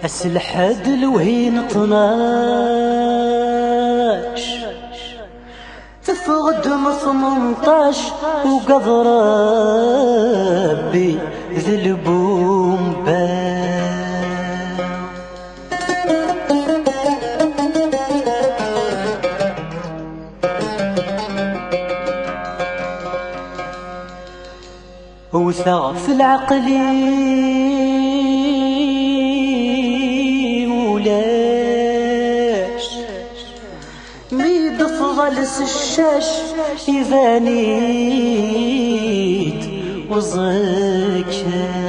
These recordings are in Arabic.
أسلحد الوهين 12 تفقدم 18 وقض ربي ذلبهم وثق في العقلي ولاش ميد فضلس الشاش يفانيت وزكا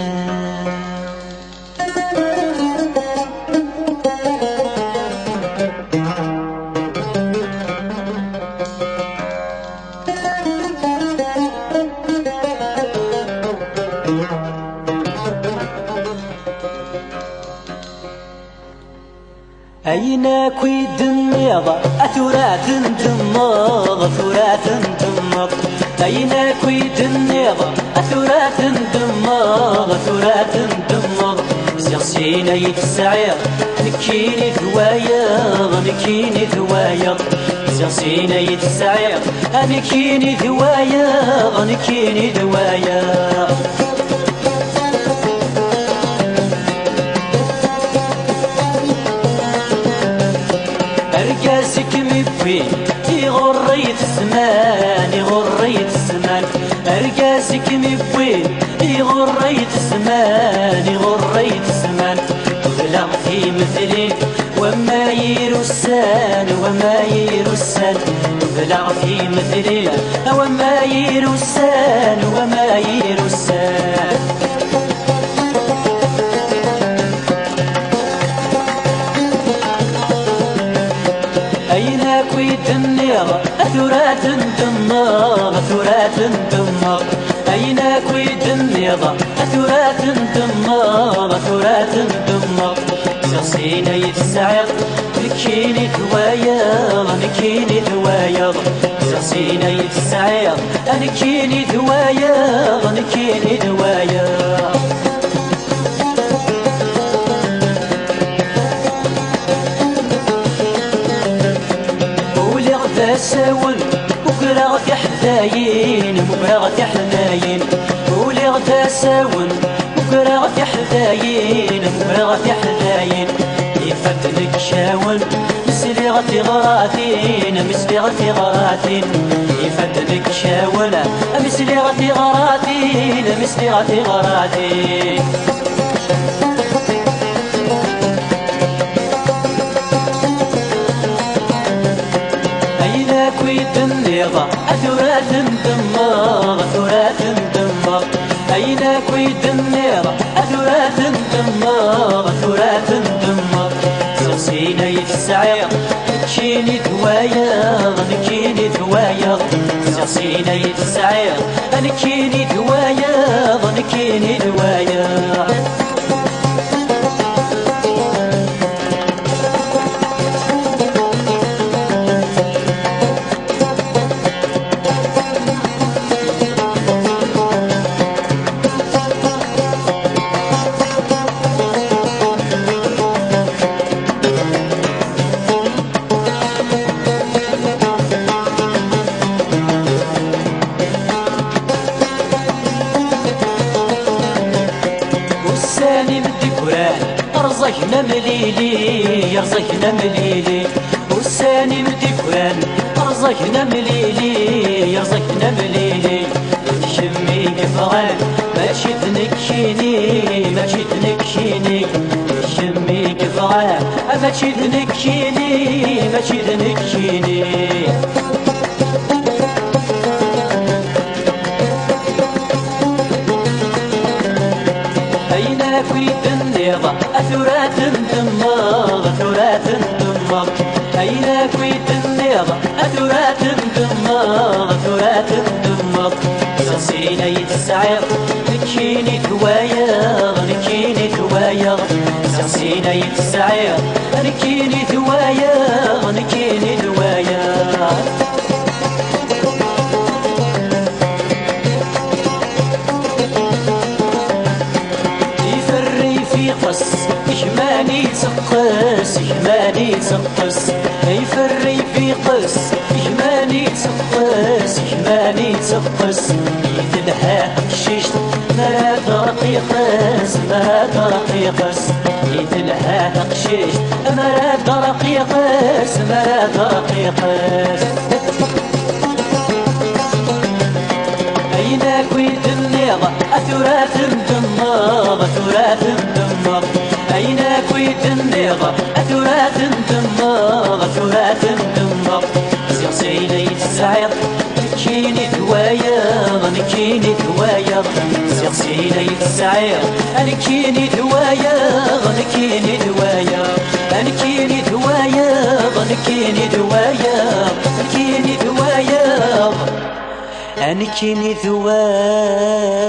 أين كويد النيضة أثرات دماغ ثرات دماغ أين كويد النيضة أثرات دماغ ثرات دماغ زغسينا يتسعير نكيني ثوايا نكيني ثوايا زغسينا يتسعير نكيني ثوايا نكيني ثوايا أرقاسك مبين يغريت الزمان يغريت الزمان أرقاسك مبين يغريت الزمان يغريت الزمان وبلغ في مثلي وما يرسان وما يرسان وبلغ في مثلي وما يرسان وما يرسان كويد النيضة أثرات دماغ أثرات دماغ أين كويد النيضة أثرات دماغ أثرات دماغ زغسينا يتسعر نكيني ثوايا نكيني ثوايا زغسينا يتسعر نكيني ثوايا نكيني ثوايا ساون وقرا في حذاين وقرا في حناين ولي غدا ساون وقرا في حذاين وقرا في حذاين يفتنك شاون مسلي غتي غراتين مسلي غتي غراتين يفتنك شاون مسلي غتي غراتين مسلي غتي غراتين كويد النيضة أثرات دماغ أثرات دماغ أين كويد النيضة أثرات دماغ أثرات دماغ زغسينا يتسعير نكيني ثوايا نكيني ثوايا زغسينا يتسعير نكيني ثوايا نكيني ثوايا رزقنا مليلي رزقنا مليلي والساني مدكوان رزقنا مليلي رزقنا مليلي تشمي قفغان ماشي تنكشيني ماشي تنكشيني تشمي قفغان ماشي تنكشيني ماشي تنكشيني كويد النيضة أثرات دماغ أثرات دماغ أين كويد النيضة أثرات دماغ أثرات دماغ زغسينا يتسعر نكيني ثوايا نكيني ثوايا زغسينا يتسعر نكيني ثوايا نكيني ثوايا قص إجمالي تسقس يماني تسقس يفري في قس يماني تسقس يماني تسقس يتلحى قشيش ما ترقي قس ما ترقي قس يتلحى قشيش ما ترقي قس ما ترقي قس أينك ويد النيضة أثرات دماغ أثرات دماغ أينك ويد النيضة أثرات دماغ أثرات دماغ سيرسيلي السعير نكيني ثوايا نكيني ثوايا سيرسيلي السعير نكيني ثوايا نكيني ثوايا نكيني ثوايا نكيني ثوايا نكيني ثوايا أنكيني ثواب